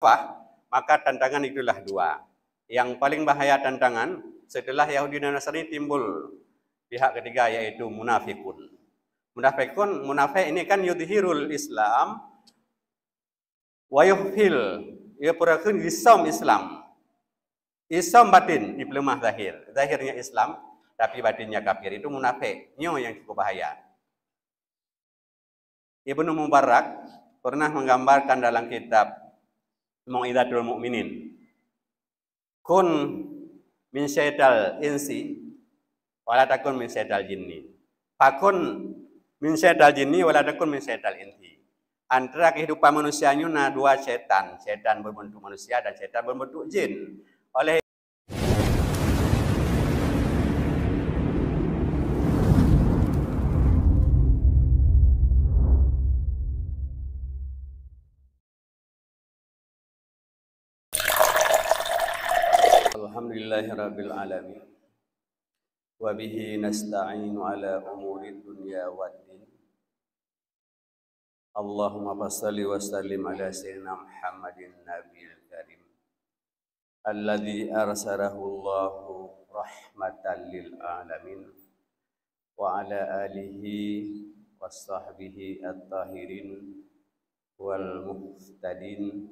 maka tantangan itulah dua. Yang paling bahaya tantangan setelah Yahudi dan Nasrani timbul pihak ketiga, yaitu munafikun. Munafik ini kan yudhirul Islam wa yuhfil, ia purakeun Islam. Islam batin dipelemah zahir. Zahirnya Islam tapi batinnya kafir. Itu munafik. Nyo yang cukup bahaya. Ibnu Mubarak pernah menggambarkan dalam kitab Mau'izatul Mu'minin, kun min syaital insi wala takun min syaital jinni. Fakun min syaital jinni wala takun min syaital insi. Antara kehidupan manusianya na dua setan, setan berbentuk manusia dan setan berbentuk jin. Oleh Alhamdulillahirabbil alamin wa bihi nasta'inu ala umuri dunya waddin. Allahumma shalli wa sallim ala sayyidina Muhammadin nabiyil karim alladzi arsalahu Allahu rahmatan lil alamin wa ala alihi washabbihi at-tahirin wal muhtadin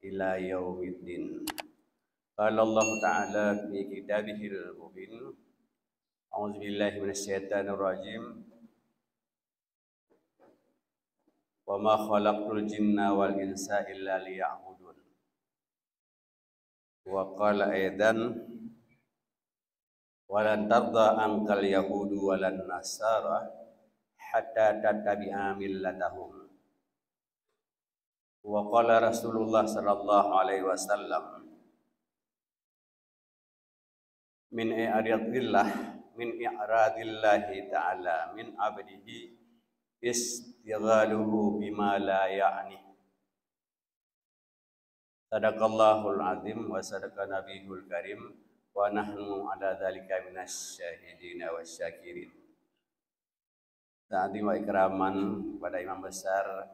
ila yaumiddin. Qala Allah Ta'ala fi kitabihil mubin. A'udzu billahi minasyaitonir rajim. Wa ma khalaqtul jinna wal insa illa liya'budun. Wa qala aidan walan tarda ankal yahudu walan nasara hatta tattabi'a millatahum. Wa qala Rasulullah sallallahu alaihi wasallam min i'radillahi ta'ala min abdihi istighaluhu bima la ya'ni. Sadaqallahul azim wa sadaqa nabiyul karim wa nahnu ala dzalika minasyahidina wasyakirin. Ta'zim wa ikraman pada imam besar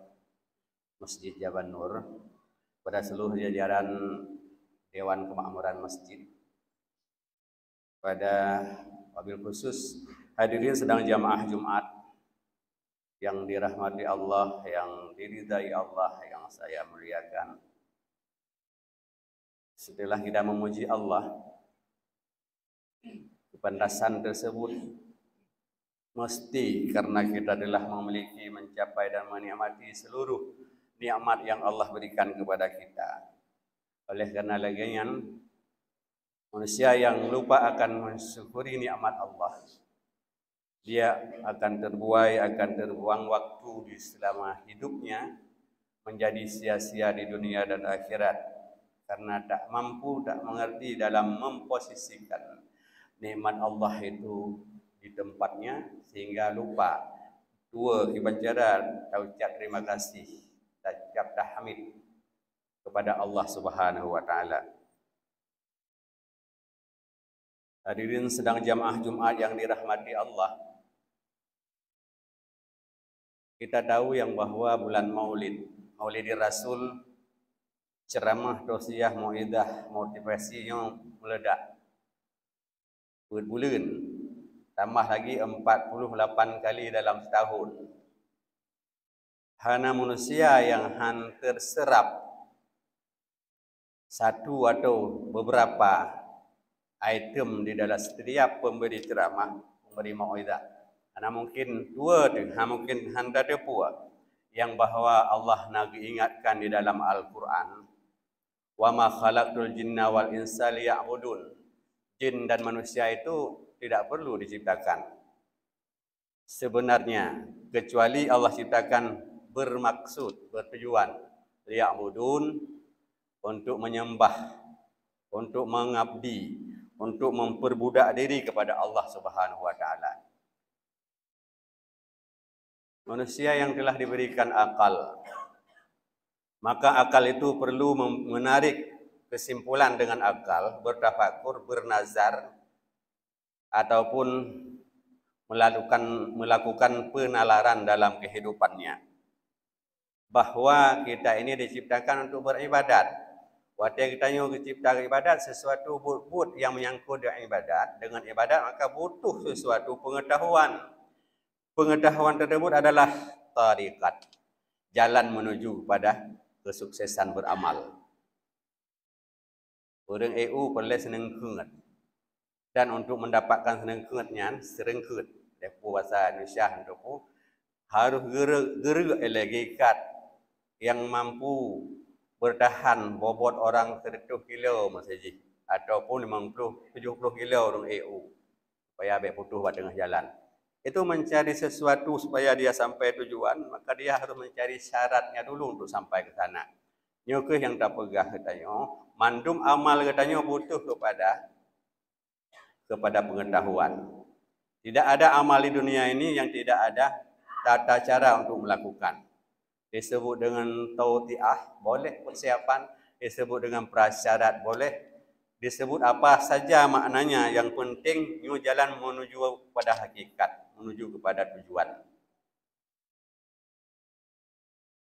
Masjid Jaban Nur, pada seluruh jajaran Dewan Kemakmuran Masjid, pada wabil khusus hadirin sedang jamaah Jumat yang dirahmati Allah, yang diridai Allah, yang saya muliakan. Setelah kita memuji Allah, kepantasan tersebut mesti karena kita telah memiliki, mencapai dan menikmati seluruh nikmat yang Allah berikan kepada kita. Oleh karena lagian manusia yang lupa akan mensyukuri nikmat Allah, dia akan terbuai, akan terbuang waktu di selama hidupnya menjadi sia-sia di dunia dan akhirat karena tak mampu, tak mengerti dalam memposisikan nikmat Allah itu di tempatnya, sehingga lupa dua kebanjaran, ucap terima kasih, ucap tahmid kepada Allah Subhanahu wa taala. Hadirin sedang jamaah Jumat yang dirahmati Allah, kita tahu yang bahwa bulan Maulid Rasul, ceramah, tausiah, mau'idah, motivasi yang meledak berbulan, tambah lagi 48 kali dalam setahun. Hana manusia yang terserap satu atau beberapa item di dalam setiap pemberi ceramah, pemberi mau'idah. Karena mungkin dua tu, mungkin handa depua yang bahwa Allah nak ingatkan di dalam Al-Quran, wa ma khalaqtul jinna wal insa liya'budun. Jin dan manusia itu tidak perlu diciptakan sebenarnya, kecuali Allah ciptakan bermaksud, bertujuan liya'budun, untuk menyembah, untuk mengabdi, untuk memperbudak diri kepada Allah Subhanahu wa taala. Manusia yang telah diberikan akal, maka akal itu perlu menarik kesimpulan dengan akal, bertafakur, bernazar, ataupun melakukan penalaran dalam kehidupannya. bahwa kita ini diciptakan untuk beribadat. Waktu kita dicipta ibadat sesuatu but yang menyangkut dengan ibadat. Dengan ibadat maka butuh sesuatu pengetahuan. Pengetahuan tersebut adalah tariqat, jalan menuju pada kesuksesan beramal. Orang EU perlu senengkeut. Dan untuk mendapatkan senengkeutnya, serengkeut. Depu bahasa Indonesia untuk harus gerak elegikat yang mampu bertahan bobot orang 100 kilo masjid ataupun 50-70 kilo orang EU supaya baik putus buat tengah jalan. Itu mencari sesuatu supaya dia sampai tujuan, maka dia harus mencari syaratnya dulu untuk sampai ke sana. Nyukuh yang tak pegah katanya, mandum amal katanya butuh kepada pengetahuan. Tidak ada amal di dunia ini yang tidak ada tata cara untuk melakukan. Disebut dengan tautiah, boleh persiapan. Disebut dengan prasyarat, boleh. Disebut apa saja maknanya. Yang penting, jalan menuju kepada hakikat, menuju kepada tujuan.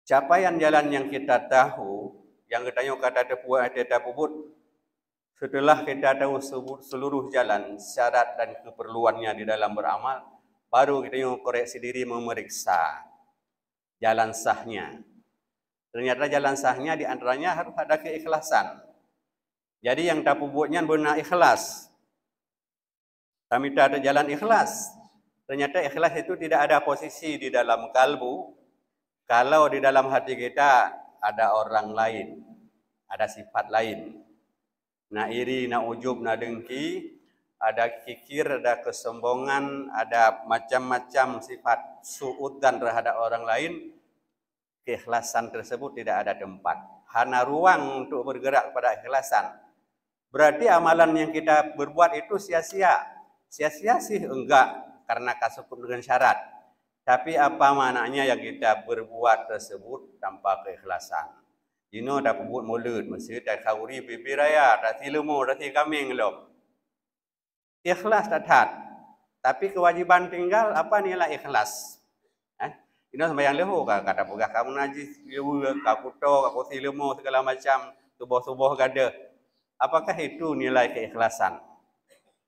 Capaian jalan yang kita tahu, yang katanya kata tepuat, kata pubut, setelah kita tahu seluruh jalan, syarat dan keperluannya di dalam beramal, baru kita koreksi diri memeriksa jalan sahnya. Ternyata jalan sahnya di antaranya harus ada keikhlasan. Jadi yang tak pubutnya benar ikhlas. Kami tak ada jalan ikhlas. Ternyata ikhlas itu tidak ada posisi di dalam kalbu. Kalau di dalam hati kita ada orang lain, ada sifat lain. Nak iri, nak ujub, nak dengki, ada kikir, ada kesombongan, ada macam-macam sifat suudzon terhadap orang lain, keikhlasan tersebut tidak ada tempat. Hanya ruang untuk bergerak pada ikhlasan. Berarti amalan yang kita berbuat itu sia-sia. Sia-sia sih enggak, karena kasukup dengan syarat. Tapi apa maknanya yang kita berbuat tersebut tanpa keikhlasan? Dino dah buat mulut, mesti dah kauri bibir raya, dah tilemu, dah kambing lom. Ikhlas tak. Tapi kewajiban tinggal apa nilai ikhlas? Ini sembahyang leho kata pegah kamu najis, kaku to, kaku tilemu segala macam, tubuh-tubuh gada. Apakah itu nilai keikhlasan?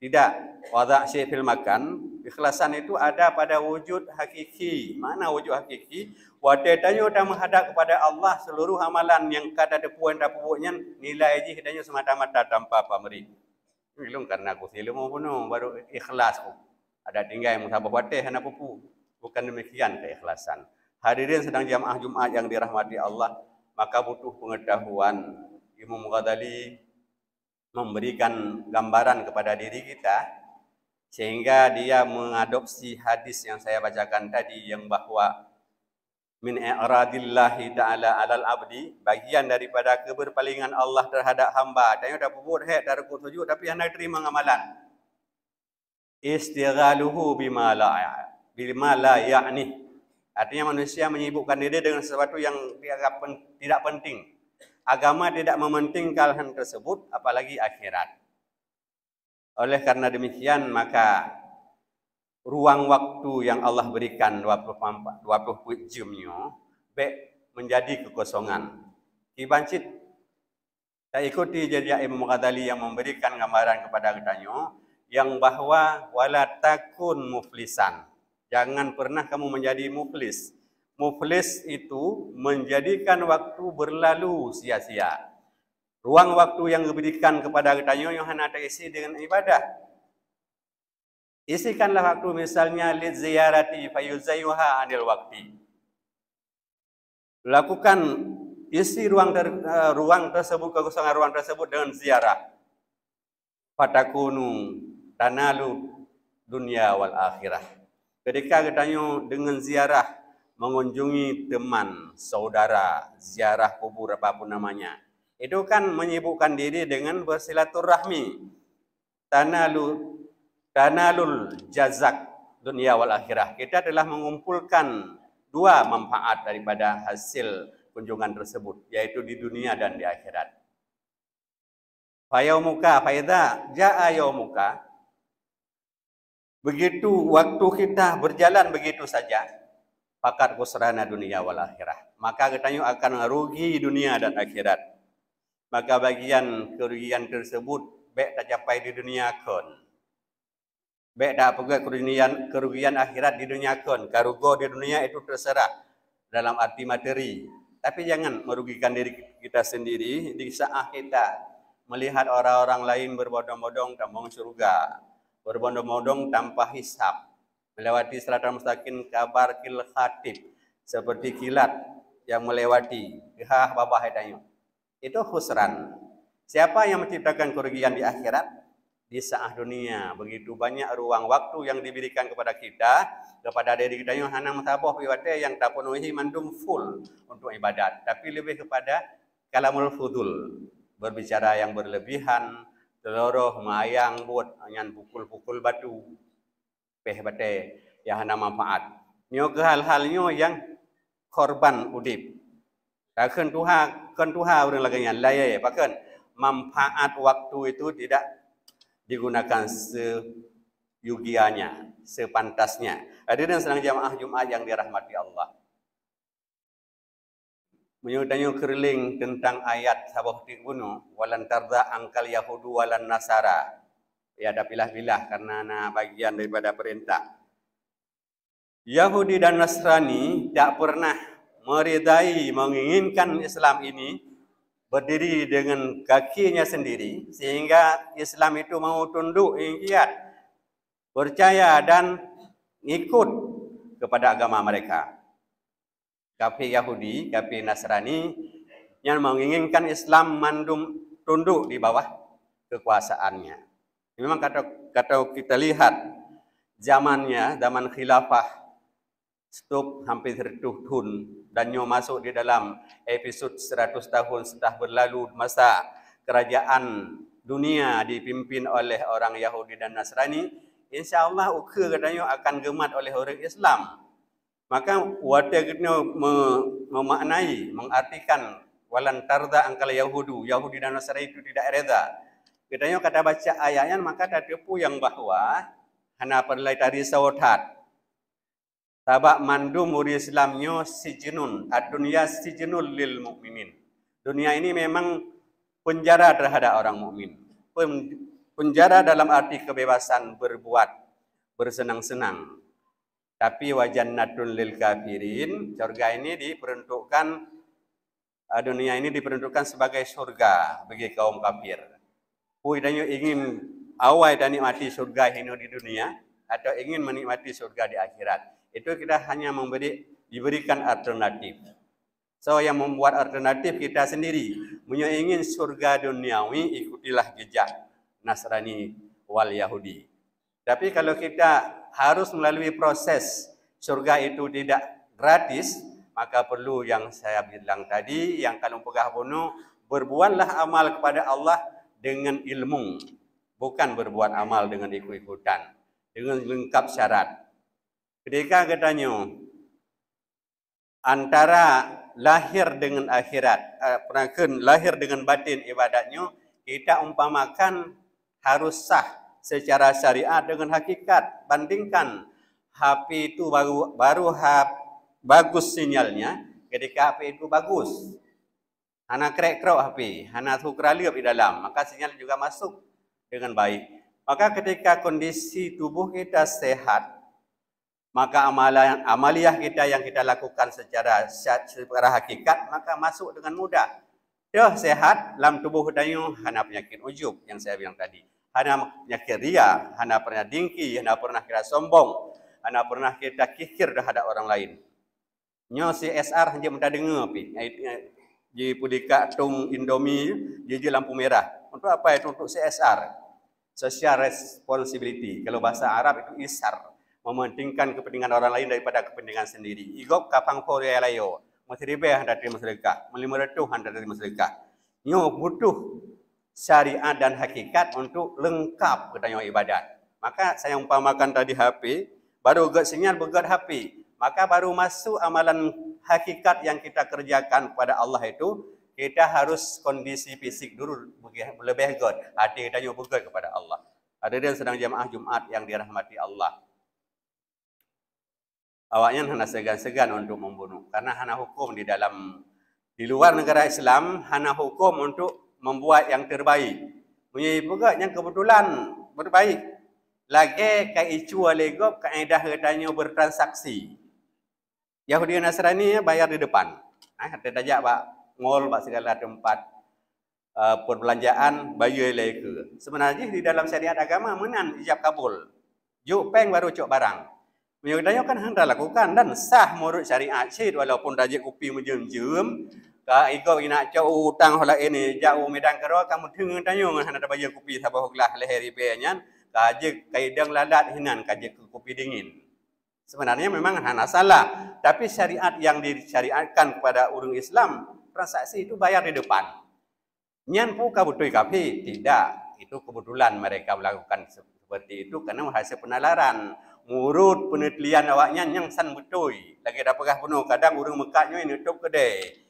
Tidak. Wada' syai' fil makan, ikhlasan itu ada pada wujud hakiki. Mana wujud hakiki? Wadadanya sudah menghadap kepada Allah seluruh amalan yang kata depuan dan pupuknya nilai je hidanya semata-mata tanpa pamrih. Belum karena aku silmu puno baru ikhlas ku. Ada tinggal yang musabah batih anak pupu. Bukan demikian keikhlasan. Hadirin sedang jamaah Jumat yang dirahmati Allah, maka butuh pengetahuan. Imam Ghazali memberikan gambaran kepada diri kita sehingga dia mengadopsi hadis yang saya bacakan tadi yang bahwa min i'radillahi ta'ala 'alal abdi, bagian daripada keberpalingan Allah terhadap hamba. Dan dah puput dah rukuk sujud tapi hendak terima amalan. Istighaluhu bima la ya'ni. Artinya manusia menyibukkan diri dengan sesuatu yang tidak penting. Agama tidak mementingkan hal tersebut, apalagi akhirat. Oleh karena demikian, maka ruang waktu yang Allah berikan 24 jamnya menjadi kekosongan. Kibancit, saya ikuti jejak Imam Ghazali yang memberikan gambaran kepada kitanya, yang bahwa wala takun muflisan. Jangan pernah kamu menjadi muflis. Muflis itu menjadikan waktu berlalu sia-sia. Ruang waktu yang diberikan kepada kitanya yang hanya terisi dengan ibadah. Isikanlah waktu misalnya li ziyarati fayuzayyuha anil waqti. Lakukan isi ruang tersebut, kekosongan ruang tersebut dengan ziarah. Fatakunu tanalu dunia wal akhirah. Ketika kitanya dengan ziarah mengunjungi teman, saudara, ziarah kubur apapun namanya. Itu kan menyibukkan diri dengan bersilaturahmi. Tanalul jazak dunia wal akhirah. Kita telah mengumpulkan dua manfaat daripada hasil kunjungan tersebut, yaitu di dunia dan di akhirat. Fayaumuka faidha jaa yaumuka. Begitu waktu kita berjalan begitu saja. Fakat khusrana dunia wal akhirah. Maka katanya akan rugi dunia dan akhirat. Maka bagian kerugian tersebut baik tak capai di dunia kon. Baik tak juga kerugian akhirat di dunia kon. Karugo di dunia itu terserah dalam arti materi. Tapi jangan merugikan diri kita sendiri di saat kita melihat orang-orang lain berbondong-bondong tambang surga, berbondong-bondong tanpa hisab, melewati siratal mustaqim kabar kil khatib, seperti kilat yang melewati gehah babah hidayah. Itu khusran. Siapa yang menciptakan kerugian di akhirat? Di saat dunia begitu banyak ruang waktu yang diberikan kepada kita, kepada diri kita yang hana mutaboh biwate yang tak penuhi mandum full untuk ibadat, tapi lebih kepada kalamul fudul, berbicara yang berlebihan, teloroh mayang buat nyan pukul-pukul batu peh bate yang hana manfaat. Nyo ke hal-halnya yang korban udip. Takkan tuha orang lagi yang lain, bahkan manfaat waktu itu tidak digunakan seyugianya, sepantasnya. Hadirin sedang jamaah Jumat yang dirahmati Allah. Menyudahi keriling tentang ayat sabah di gunung, walan tarda angkal Yahudu walan Nasara. Ya, ada pilah-pilah karena bagian daripada perintah. Yahudi dan Nasrani tak pernah meridai, menginginkan Islam ini berdiri dengan kakinya sendiri, sehingga Islam itu mau tunduk, ingiat, percaya dan ikut kepada agama mereka. Kafir Yahudi, kafir Nasrani yang menginginkan Islam tunduk di bawah kekuasaannya. Memang kata kita lihat zamannya, zaman khilafah stop hampir 100 tahun dan nyo masuk di dalam episod 100 tahun setelah berlalu masa kerajaan dunia dipimpin oleh orang Yahudi dan Nasrani, insya-Allah ukur katanya akan gemat oleh orang Islam. Maka wadah kita memaknai, mengartikan walan tarda angkal Yahudu, Yahudi dan Nasrani itu tidak reda. Katanya kata baca ayatnya maka tak tepu yang bahwa hana perlai tadi sawatat tabak mandum muri Islamnya sijnun, ad-dunya sijnul lil mukminin. Dunia ini memang penjara terhadap orang mukmin. Penjara dalam arti kebebasan berbuat, bersenang-senang. Tapi wajannatun lil kafirin, surga ini diperuntukkan, dunia ini diperuntukkan sebagai surga bagi kaum kafir. Puidanyo ingin awal dan nikmati surga ini di dunia atau ingin menikmati surga di akhirat. Itu kita hanya diberikan alternatif. So yang membuat alternatif kita sendiri. Punya ingin surga duniawi, ikutilah jejak Nasrani wal Yahudi. Tapi kalau kita harus melalui proses surga itu tidak gratis, maka perlu yang saya bilang tadi, yang kalau pegah bunuh, berbuatlah amal kepada Allah dengan ilmu, bukan berbuat amal dengan ikut-ikutan, dengan lengkap syarat. Ketika katanya antara lahir dengan akhirat, lahir dengan batin ibadatnya, kita umpamakan harus sah secara syariat dengan hakikat. Bandingkan HP itu baru bagus sinyalnya ketika HP itu bagus. Hana krek-krok HP, hana tukar liup di dalam, maka sinyal juga masuk dengan baik. Maka ketika kondisi tubuh kita sehat, maka amaliyah kita yang kita lakukan secara hakikat, maka masuk dengan mudah. Dah sehat, dalam tubuh kita hana penyakit ujub yang saya bilang tadi. Hana penyakit ria, hana pernah dengki, hana pernah kita sombong, hana pernah kita kikir terhadap orang lain. Nyo CSR hanya minta dengar pi. Di pudika tung Indomie, di lampu merah. Untuk apa itu? Untuk CSR. Social responsibility. Kalau bahasa Arab itu isar. Mementingkan kepentingan orang lain daripada kepentingan sendiri. Igok kapang Korea layo. Masribeh hendak terima sedekah. 500 hendak terima sedekah. Nyo butuh syariat dan hakikat untuk lengkap katanya ibadat. Maka saya umpamakan tadi HP, baru get sinyal begat HP, maka baru masuk amalan hakikat yang kita kerjakan pada Allah itu, kita harus kondisi fisik dulu lebih good, hati kita juga good kepada Allah. Hadirin sedang jamaah Jumat yang dirahmati Allah. awaknya hana segan-segan untuk membunuh. Karena hana hukum di luar negara Islam, hana hukum untuk membuat yang terbaik. Punya juga yang kebetulan berbaik. Lagi kaicu alegop kaedah katanya bertransaksi. Yahudi Nasrani bayar di depan. Ada tajak pak mall, pak segala tempat perbelanjaan bayar lagi. Sebenarnya di dalam syariat agama menan ijab kabul. Juk peng baru cok barang. Menyudahnya kan hendak lakukan dan sah menurut syariat syed walaupun dajik kopi menjem-jem. Ka iko ina cok utang hola ini jauh medan karo kamu tengah tanya hendak bayar kopi sabah gelah leher ibenyan. Kajik kaidang lalat hinan kajik kopi dingin. Sebenarnya memang hana salah, tapi syariat yang disyariatkan kepada orang Islam, transaksi itu bayar di depan. Nyan puka butui kapi, tidak. Itu kebetulan mereka melakukan seperti itu karena hasil penalaran. Ngurut penelitian awaknya yang san butui. Lagi dapatlah penuh, kadang orang mekaknya ini tutup kedai.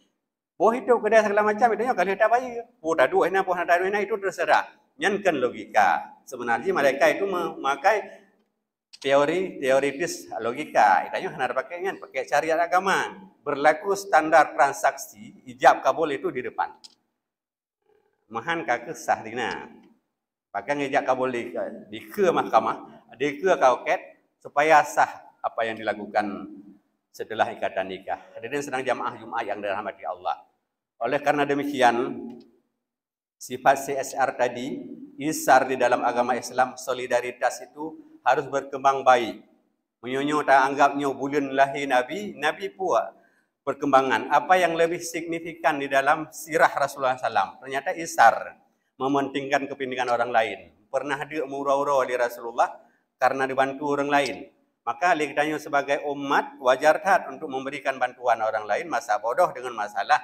Boh hidup kedai segala macam, itu kalau tak bayar. Boh dah duit, boh dah duit, itu terserah. Nyan kan logika. Sebenarnya mereka itu memakai teoritis logika. Itanya hanya pakai syariat agama. Berlaku standar transaksi ijab kabul itu di depan. Mahan kakek sah dina. Pakai ngejak kabul di ke mahkamah, di ke kauket supaya sah apa yang dilakukan setelah ikatan nikah. Hadirin sedang jamaah Jumat yang dirahmati Allah. Oleh karena demikian, sifat CSR tadi, isar di dalam agama Islam, solidaritas itu harus berkembang baik. Menyonyo tak anggapnya bulan lahir Nabi, Nabi pula perkembangan. Apa yang lebih signifikan di dalam sirah Rasulullah SAW? Ternyata isar, mementingkan kepentingan orang lain. Pernah dia murau-urau di Rasulullah karena dibantu orang lain. Maka kita sebagai umat wajar tak untuk memberikan bantuan orang lain masa bodoh dengan masalah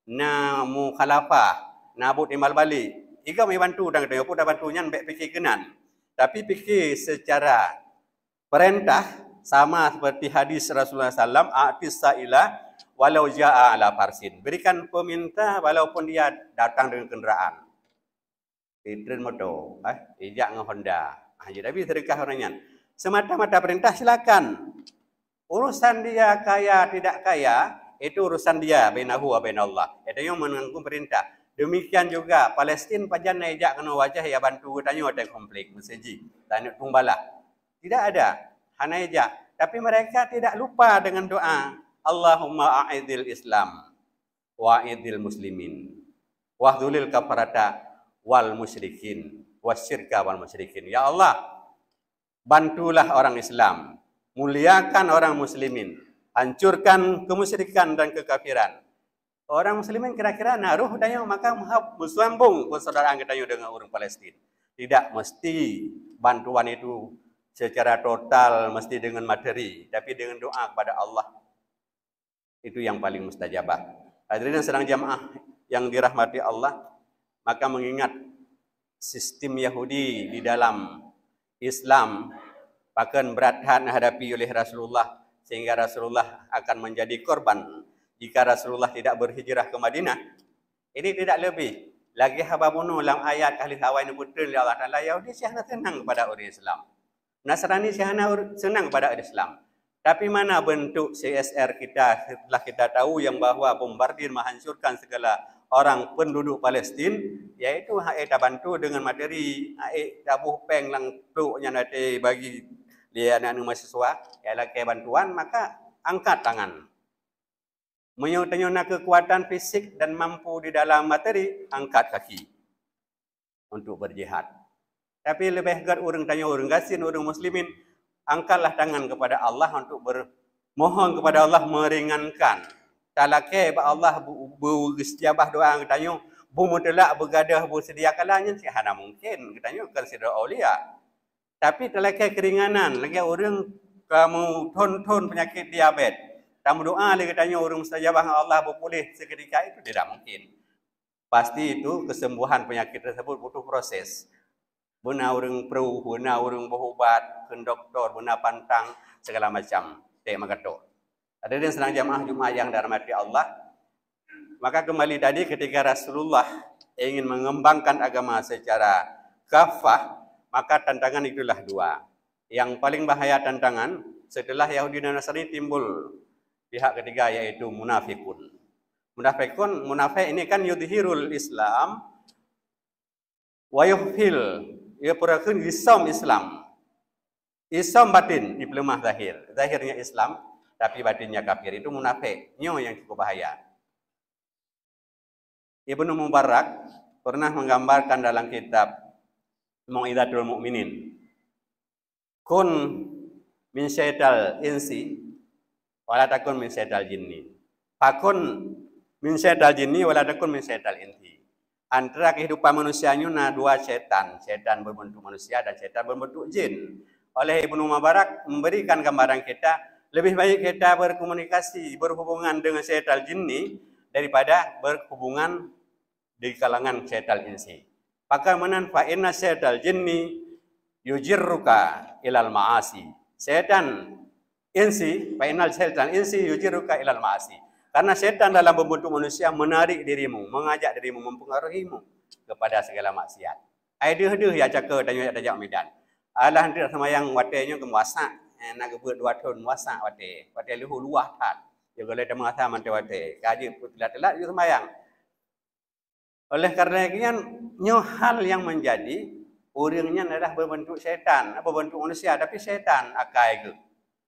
na mukhalafah, nabut imal balik. Iga mai bantu dan kita pun dah bantunya mbek fikir kenan. Tapi fikir secara perintah sama seperti hadis Rasulullah SAW, atis sa'ilah walau ja'a ala farsin. Berikan peminta walaupun dia datang dengan kenderaan. Train motor, ijak dengan Honda. Tapi sedekah orangnya. Semata-mata perintah silakan. Urusan dia kaya tidak kaya, itu urusan dia bainahu wa bainallah. Itu yang menanggung perintah. Demikian juga Palestin pajan naijak kena wajah ya bantu tanya ada konflik meseji. Tanya tumbalah. Tidak ada. Hana ijak. Tapi mereka tidak lupa dengan doa. Allahumma a'idil Islam wa'idil muslimin wahdulil kafarata wal musyrikin wasyirka wal musyrikin. Ya Allah, bantulah orang Islam, muliakan orang muslimin, hancurkan kemusyrikan dan kekafiran. Orang muslimin kira-kira naruh daya maka bersambung persaudaraan kita dengan orang Palestin. Tidak mesti bantuan itu secara total mesti dengan materi, tapi dengan doa kepada Allah. Itu yang paling mustajabah. Hadirin sedang jamaah yang dirahmati Allah, maka mengingat sistem Yahudi di dalam Islam bahkan berat hadapi oleh Rasulullah sehingga Rasulullah akan menjadi korban jika Rasulullah tidak berhijrah ke Madinah. Ini tidak lebih. Lagi hababuno dalam ayat ahli hawa ini betul ya Allah Ta'ala. Yahudi syahna senang kepada orang Islam. Nasrani syahna senang kepada orang Islam. Tapi mana bentuk CSR kita setelah kita tahu yang bahwa bombardir menghancurkan segala orang penduduk Palestin, yaitu kita bantu dengan materi, tabuh peng lang tuknya nanti bagi dia anak mahasiswa, ialah ke bantuan, maka angkat tangan. Menyuntanya kekuatan fisik dan mampu di dalam materi, angkat kaki untuk berjihad. Tapi lebih agar orang tanya orang gasin, orang muslimin, angkatlah tangan kepada Allah untuk bermohon kepada Allah meringankan. Talake ba Allah beristijabah doa tanya, bumutelak bergadah bersedia kalanya hana mungkin katanya kan sidra aulia. Tapi talake keringanan, lagi orang kamu tonton penyakit diabetes. Kamu doa lagi tanya orang mustajabah Allah berpulih seketika itu tidak mungkin. Pasti itu kesembuhan penyakit tersebut butuh proses. Benar orang perlu, benar orang berubat, ke doktor, benar pantang, segala macam. Tidak mengatakan. Ada yang sedang jamaah Jumat yang dirahmati Allah. Maka kembali tadi ketika Rasulullah ingin mengembangkan agama secara kafah, maka tantangan itulah dua. Yang paling bahaya tantangan, Setelah Yahudi dan Nasrani timbul pihak ketiga yaitu munafikun. Munafik ini kan yudhirul Islam wa yuhfil, ia perakan Islam. Islam batin dipelemah zahir. Zahirnya Islam tapi batinnya kafir. Itu munafik. Nyo yang cukup bahaya. Ibnu Mubarak pernah menggambarkan dalam kitab Mau'izatul Mu'minin. Kun min syaital insi wala takun min syaital jinni. Fakun min syaital jinni wala takun min syaital insi. Antara kehidupan manusianya ada dua setan. Setan berbentuk manusia dan setan berbentuk jin. Oleh Ibnu Mubarak memberikan gambaran kita, lebih baik kita berkomunikasi, berhubungan dengan setan jinni daripada berhubungan di kalangan setan insi. Bagaimana fa inna setan jinni yujirruka ilal ma'asi. Setan insi, fa innal setan insi yujirruka ilal ma'asi. Karena setan dalam bentuk manusia menarik dirimu, mengajak dirimu, mempengaruhimu kepada segala maksiat. Aideh-deh ya cakap tanya tajak medan. Alah hendak semayang watenya ke muasak, nak gebut 2 tahun muasak wate. Wate luhu luah tat. Ya kalau ada mengasa mante wate. Kaji telat-telat dia semayang. Oleh karena itu nyo hal yang menjadi orangnya adalah berbentuk setan, berbentuk manusia tapi setan akai ke.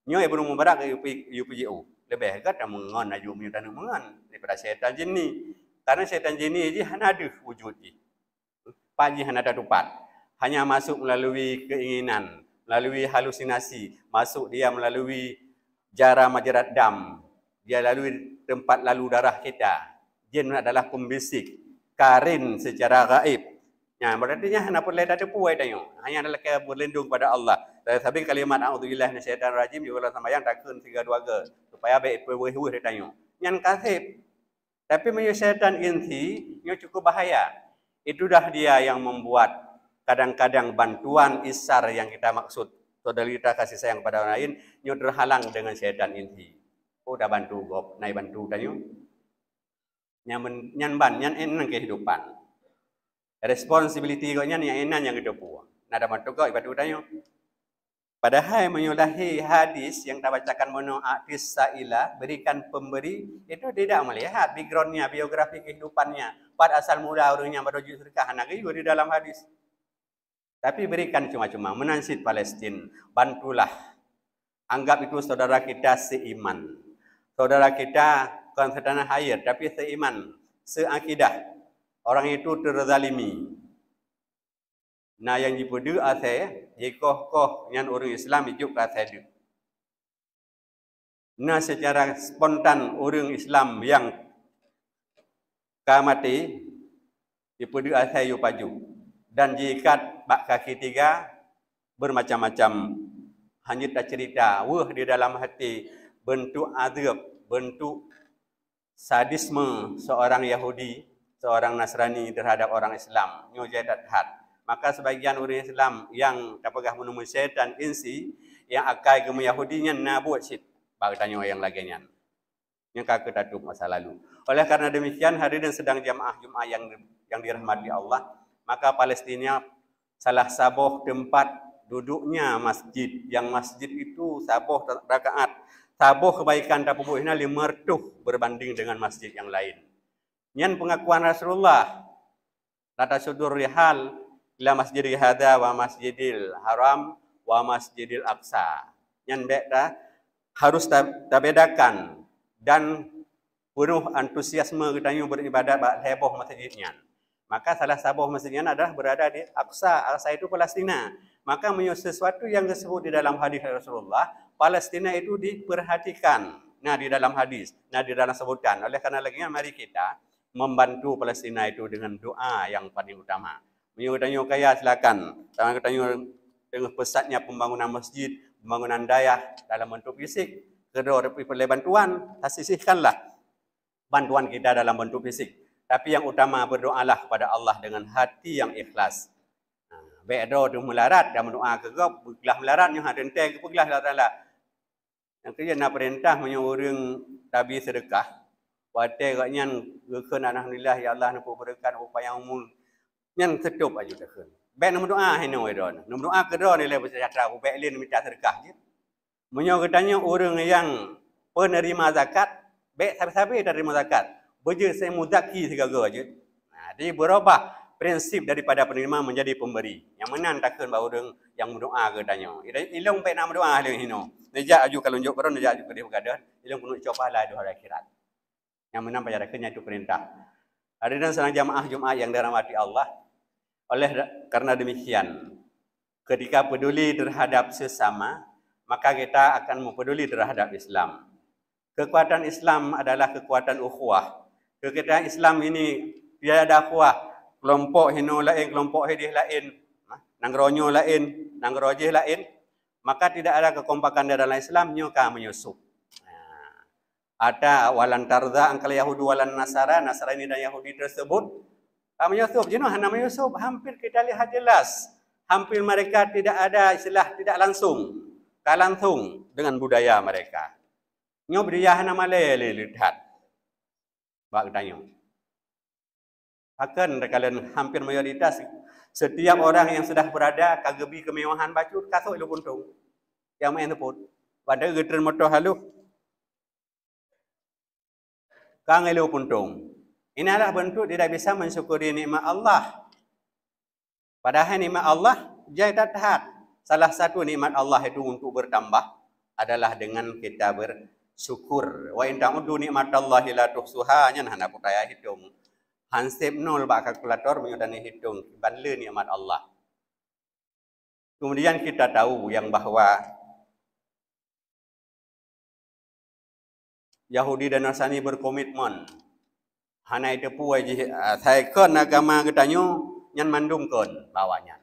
Nyo Ibnu Mubarak UPJU. Lebih kata mengon aju menyutan mengon daripada setan jinni. Karena setan jinni je hanya ada wujud je. Paji hanya ada tupat. Hanya masuk melalui keinginan, melalui halusinasi, masuk dia melalui jara majerat dam, dia lalui tempat lalu darah kita. Jin adalah pembisik, karin secara gaib. Ya, berarti hanya boleh ada puai tanya. Hanya adalah kita berlindung pada Allah. Tapi kalimat a'udzubillahi minasyaitonir rajim juga sama yang takun 3 2 supaya baik pewuh dia tanya. Yang kasib. Tapi syaitan inti yang cukup bahaya. Itu dah dia yang membuat kadang-kadang bantuan isar yang kita maksud, solidaritas kasih sayang pada orang lain, nyo terhalang dengan syaitan inti. Oh dah bantu gop, naik bantu tanyo. Nyan enan kehidupan. Responsibility goknya yang enan yang kehidupan. Nada bantu gop bantu tanyo. Padahal menyulahi hadis yang kita bacakan mono atis sa'ilah, berikan pemberi, itu tidak melihat backgroundnya, biografi kehidupannya. Pada asal mula orangnya merujuk surga, anak juga di dalam hadis. Tapi berikan cuma-cuma, menansid Palestin, bantulah. Anggap itu saudara kita seiman. Saudara kita bukan setanah air, tapi seiman, seakidah. Orang itu terzalimi. Nah yang dipudu asal, jikoh-koh yang orang Islam hidup asal. Nah secara spontan orang Islam yang kamati, dipudu asal yu paju. Dan jika bak kaki 3 bermacam-macam hanya tak cerita wah di dalam hati bentuk azab, bentuk sadisme seorang Yahudi, seorang Nasrani terhadap orang Islam nyojadat hat. Maka sebagian orang Islam yang dapatlah menemui syaitan insi yang akai ke Yahudinya nabuat sit bagi tanya yang laginya yang kakek tatuk masa lalu. Oleh karena demikian hadirin sedang jamaah Jumat yang dirahmati Allah, maka Palestina salah sabuh tempat duduknya masjid. Yang masjid itu sabuh rakaat. Sabuh kebaikan tapubuhnya 500 berbanding dengan masjid yang lain. Yang pengakuan Rasulullah. Lata sudur rihal ila masjidil hadha wa masjidil haram wa masjidil aqsa. Yang beda harus tabedakan dan penuh antusiasme kita beribadat heboh masjidnya. Maka salah sabuh masjidnya adalah berada di Aqsa. Aqsa itu Palestina. Maka sesuatu yang disebut di dalam hadis Rasulullah, Palestina itu diperhatikan. Nah di dalam hadis, nah di dalam sebutan. Oleh karena lagi mari kita membantu Palestina itu dengan doa yang paling utama. Menyuruh kaya silakan. Jangan tanya dengan pesatnya pembangunan masjid, pembangunan daya dalam bentuk fisik. Kedua perlu bantuan, sisihkanlah bantuan kita dalam bentuk fisik. Tapi yang utama berdoalah kepada Allah dengan hati yang ikhlas. Baik doa tu melarat dan berdoa ke kau, beglah melarat yang ada ente ke beglah lah. Yang kerja nak perintah menyuruh tabi sedekah. Wate katnya gekeun alhamdulillah ya Allah nak berkat upaya umum. Yang setup aja dekeun. Baik nak doa heno edon. Nak doa ke doa ni le bersejahtera, baik lin minta sedekah je. Menyo katanya orang yang penerima zakat, baik sabi-sabi terima zakat. Beje saya muzaki segala aja. Nah, dia berubah prinsip daripada penerima menjadi pemberi. Yang mana takkan bahawa orang yang berdoa katanya. Ilong pe nak berdoa dia hino. Nejak aju kalau unjuk baron nejak aju ke dia bergadan. Ilong penuh coba lah di hari akhirat. Yang mana payarakannya itu perintah. Hadirin sedang jamaah Jumat yang dirahmati Allah. Karena demikian, ketika peduli terhadap sesama, maka kita akan mempeduli terhadap Islam. Kekuatan Islam adalah kekuatan ukhuwah. Kekuatan Islam ini tiada ukhuwah. Kelompok hino lain, kelompok hidih lain, nangronyo lain, nangrojih lain, maka tidak ada kekompakan dalam Islam, nyoka menyusup. Ada walan tarza angkal Yahudi walan Nasara, Nasrani dan Yahudi tersebut menyusup. Jenuh hana menyusup, hampir kita lihat jelas. Hampir mereka tidak ada istilah tidak langsung. Langsung dengan budaya mereka. Nyo budaya hana malay lihat. Bak tanya. Akan kalian hampir mayoritas setiap orang yang sudah berada kagebi kemewahan bacut kasuk ilu puntung. Yang main pun. Pada getren motor halu. Kang ilu puntung. Ini adalah bentuk tidak bisa mensyukuri nikmat Allah. Padahal nikmat Allah jai tahat. Salah satu nikmat Allah itu untuk bertambah adalah dengan kita bersyukur. Wa in ta'uddu nikmatallahi la tuhsuha, nya hana putaya hitung. Hansip nol bak kalkulator menyodani hitung banle nikmat Allah. Kemudian kita tahu yang bahwa Yahudi dan Nasrani berkomitmen hana itu puai saya kon agama ketanyo nyan mandungkeun bawanya.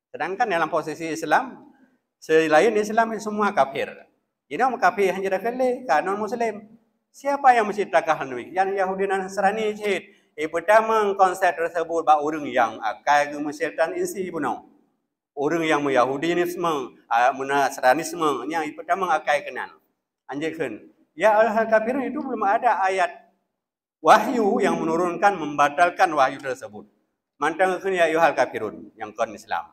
Sedangkan dalam posisi Islam, selain Islam semua kafir. Ini orang kafir hanya kali non Muslim. Siapa yang menciptakan demikian? Yahudi dan Nasrani cipta. Pertama konsep tersebut bahawa orang yang akan menciptakan insi puno. Orang yang Yahudinisme, Nasranisme yang pertama akan kenal. Anjirkan. Ya Allah kafir itu belum ada ayat wahyu yang menurunkan membatalkan wahyu tersebut. Mantangkan ya ayyuhal kafirun yang kon Islam.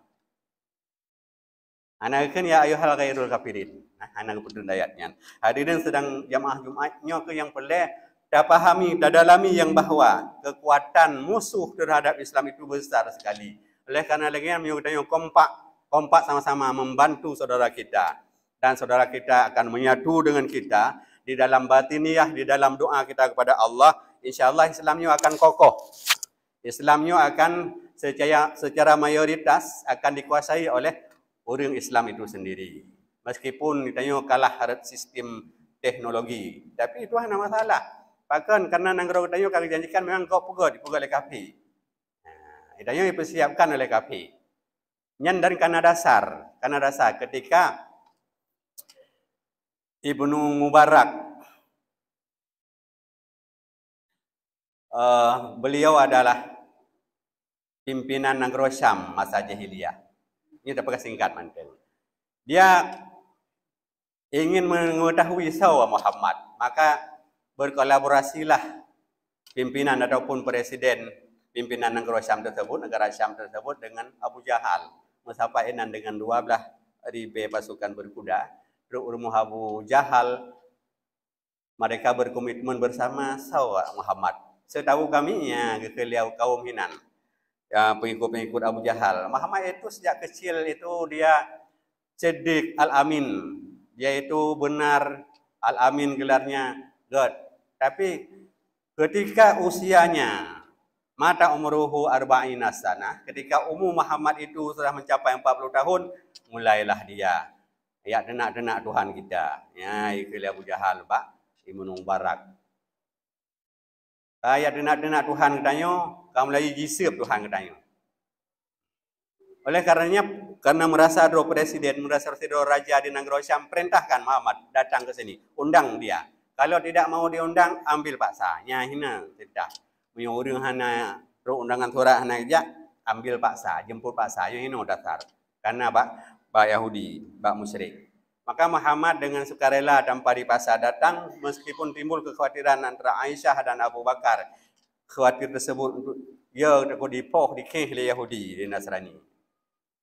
Anakan ya ayyuhal ghairul kafirin. Anak putun ayatnya. Hadirin sedang jamaah Jumatnya ke yang pelih dah pahami, dah dalami yang bahawa kekuatan musuh terhadap Islam itu besar sekali. Oleh kerana lagi yang menyebutnya kompak sama-sama membantu saudara kita. Dan saudara kita akan menyatu dengan kita di dalam batiniah, di dalam doa kita kepada Allah. InsyaAllah Islamnya akan kokoh. Islamnya akan secara mayoritas akan dikuasai oleh orang Islam itu sendiri. Meskipun ditanya kalah harap sistem teknologi. Tapi itu hanya masalah. Bahkan karena nanggro ditanya kalau janjikan memang kau dipegang oleh KP. Ditanya dipersiapkan oleh KP. Nyan dan karena dasar ketika Ibnu Mubarak beliau adalah pimpinan Nanggro Syam masa jahiliyah. Ini dapat singkat mantel. Dia ingin mengetahui siapa Muhammad, maka berkolaborasilah pimpinan ataupun presiden pimpinan negara Syam tersebut dengan Abu Jahal. Musafainan dengan 12,000 pasukan berkuda. Rumah Abu Jahal mereka berkomitmen bersama siapa Muhammad. Setahu kami ya kekeliau kaum Hinan. Ya, pengikut-pengikut Abu Jahal. Muhammad itu sejak kecil itu dia Siddiq Al-Amin. Dia itu benar Al-Amin gelarnya God. Tapi ketika usianya mata umruhu arba'ina sanah, ketika umur Muhammad itu sudah mencapai 40 tahun, mulailah dia ya denak-denak Tuhan kita. Ya, ikil Abu Jahal, Pak Ibnu Mubarak. Ayat denak-denak Tuhan katanya, kamu lagi gisip Tuhan katanya. Oleh karenanya, karena merasa ada presiden, merasa ada raja di Nanggro Syam, perintahkan Muhammad datang ke sini, undang dia. Kalau tidak mau diundang, ambil paksa. Hina tidak. Menyuruh hana undangan surat hana aja, ambil paksa, jemput paksa. Yang ini dasar. Karena Pak Yahudi, Pak musyrik. Maka Muhammad dengan sukarela tanpa dipaksa datang, meskipun timbul kekhawatiran antara Aisyah dan Abu Bakar. Khawatir tersebut untuk dia dipoh dikeh oleh Yahudi di Nasrani.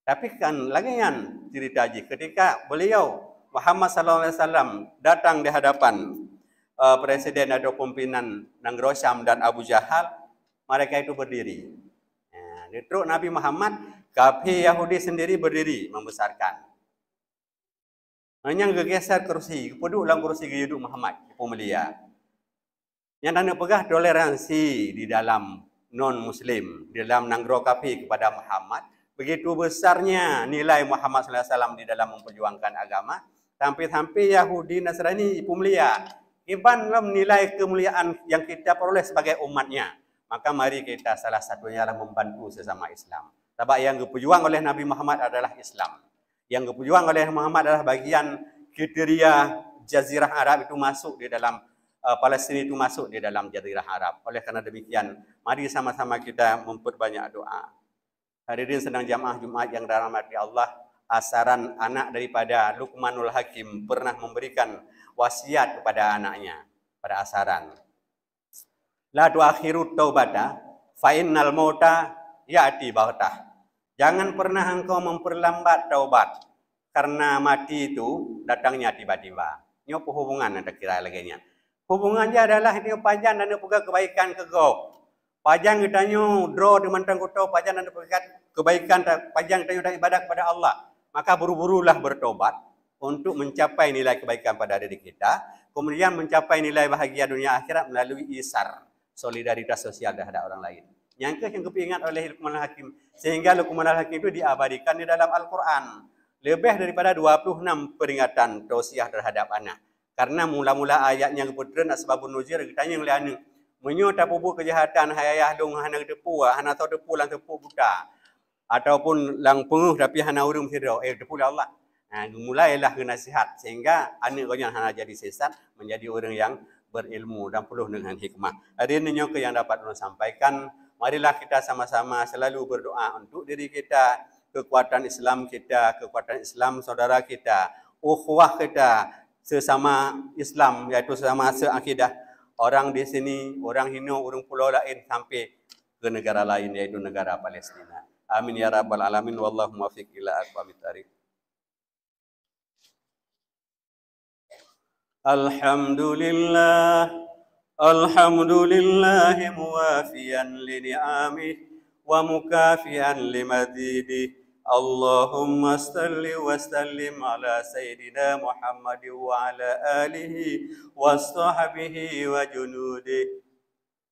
Tapi kan lagi yang cerita aja ketika beliau Muhammad SAW datang di hadapan presiden atau pimpinan Negeri Syam dan Abu Jahal, mereka itu berdiri. Terus Nabi Muhammad, kafir Yahudi sendiri berdiri membesarkan. Hanya geser kursi, duduk dalam kursi duduk Muhammad, pemulia. Yang nak pegah toleransi di dalam non-Muslim, di dalam negeri kafir kepada Muhammad. Begitu besarnya nilai Muhammad SAW di dalam memperjuangkan agama, sampai-sampai Yahudi Nasrani pemulia. Iban dalam nilai kemuliaan yang kita peroleh sebagai umatnya. Maka mari kita salah satunya adalah membantu sesama Islam. Sebab yang diperjuang oleh Nabi Muhammad adalah Islam. Yang diperjuang oleh Muhammad adalah bagian kriteria Jazirah Arab itu masuk di dalam Palestin itu masuk di dalam Jazirah Arab. Oleh karena demikian, mari sama-sama kita memperbanyak doa. Hadirin sedang jamaah Jumat yang dirahmati Allah, asaran anak daripada Luqmanul Hakim pernah memberikan wasiat kepada anaknya pada asaran. La tuakhiru taubata fa innal mauta ya'ti baghtah. Jangan pernah engkau memperlambat taubat karena mati itu datangnya tiba-tiba. Ini apa hubungan anda kira lagi-nya? Hubungannya adalah ini panjang dan pegang kebaikan ke kau. Panjang kitanya draw di mantang kau panjang dan pegang kebaikan panjang kitanya dan ibadah kepada Allah. Maka buru-burulah bertobat untuk mencapai nilai kebaikan pada diri kita, kemudian mencapai nilai bahagia dunia akhirat melalui isar, solidaritas sosial terhadap orang lain. Yang kepingat oleh Luqmanul Hakim, sehingga Luqmanul Hakim itu diabadikan di dalam Al-Quran. Lebih daripada 26 peringatan tausiah terhadap anak. Karena mula-mula ayatnya keputusan asbabun nuzul ditanya oleh anak, menyo tapubu kejahatan hayayah dong hana depu, hana tau depu lang depu buta. Ataupun lang penguh tapi hana urung sirau, depu Allah. Nah, mulailah ke nasihat sehingga anak kau yang hana jadi sesat menjadi orang yang berilmu dan penuh dengan hikmah. Hari ini yang dapat saya sampaikan, marilah kita sama-sama selalu berdoa untuk diri kita, kekuatan Islam kita, kekuatan Islam saudara kita, ukhuwah kita sesama Islam, yaitu sesama seakidah. Orang di sini, orang Hino, orang pulau lain sampai ke negara lain, yaitu negara Palestina. Amin ya rabbal alamin. Wallahu muwaffiq ila aqwamit thariq. Alhamdulillah, alhamdulillah muwafiyan li ni'amih wa mukafiyan li mazidih. Allahumma salli wa sallim ala Sayyidina Muhammad wa ala alihi wa sahbihi wa junudih.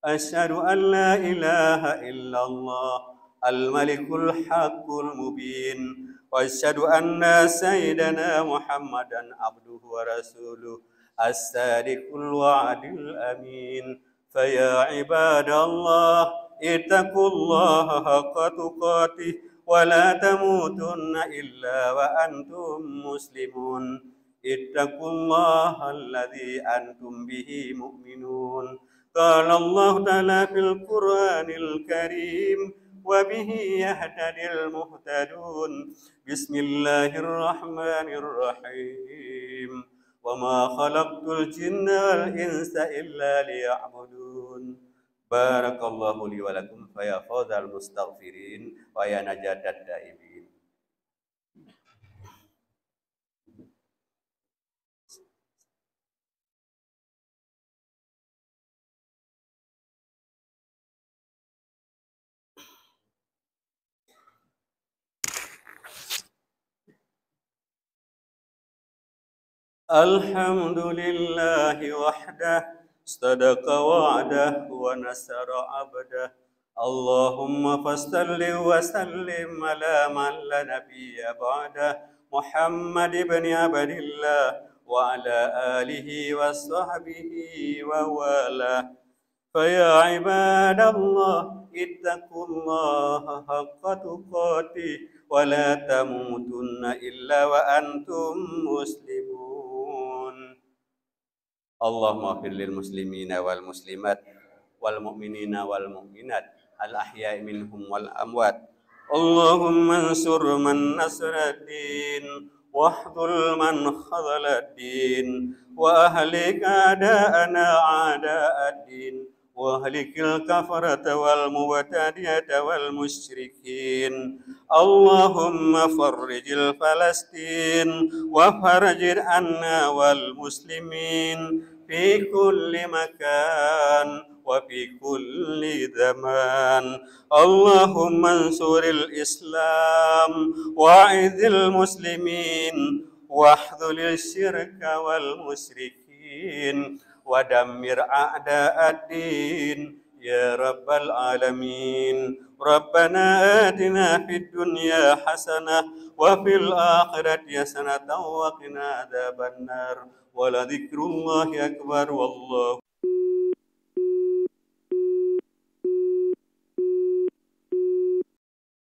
Asyhadu an la ilaha illallah al-malikul haqqul mubin wa asyhadu anna Sayyidina Muhammadan abduhu wa rasuluh as-sadiqul wa'dil amin. Faya ibadallah ittaqullaha haqqa tuqatih wa la tamutunna illa wa antum muslimun. Ittaqullaha alladhi antum bihi mu'minun. Qala Allah ta'ala fil Qur'anil Karim wa bihi yahtadil muhtadun. Bismillahirrahmanirrahim. وَمَا خَلَقْتُ الْجِنَّ وَالْإِنسَ إِلَّا لِيَعْبُدُونَ. بارك الله لي ولكم فيا فوز المستغفرين ويا نجاة التائبين. الحمد لله وحده صدق وعده ونصر عبده. اللهم فصل وسلم على من لا نبي بعده محمد بن عبد الله وعلى آله وصحبه ووالاه. فيا عباد الله اتقوا الله حق تقاته ولا تموتن إلا وأنتم مسلمون. Allahumma ighfir lil muslimina wal muslimat wal mu'minina wal mu'minat al ahya'i minhum wal amwat. Allahumma ansur man nasara ad-din wahdul man khadhala ad-din wa ahlik a'da'ana a'da'a ad-din واهلك الكفرة والمبتدئة والمشركين اللهم فرج الفلسطين وفرج عنا والمسلمين في كل مكان وفي كل زمان اللهم انصر الإسلام وأعز المسلمين واخذل الشرك والمشركين ودمر أعداء الدين يا رب العالمين ربنا آتنا في الدنيا حسنة وفي الآخرة حسنة وقنا عذاب النار ولذكر الله أكبر والله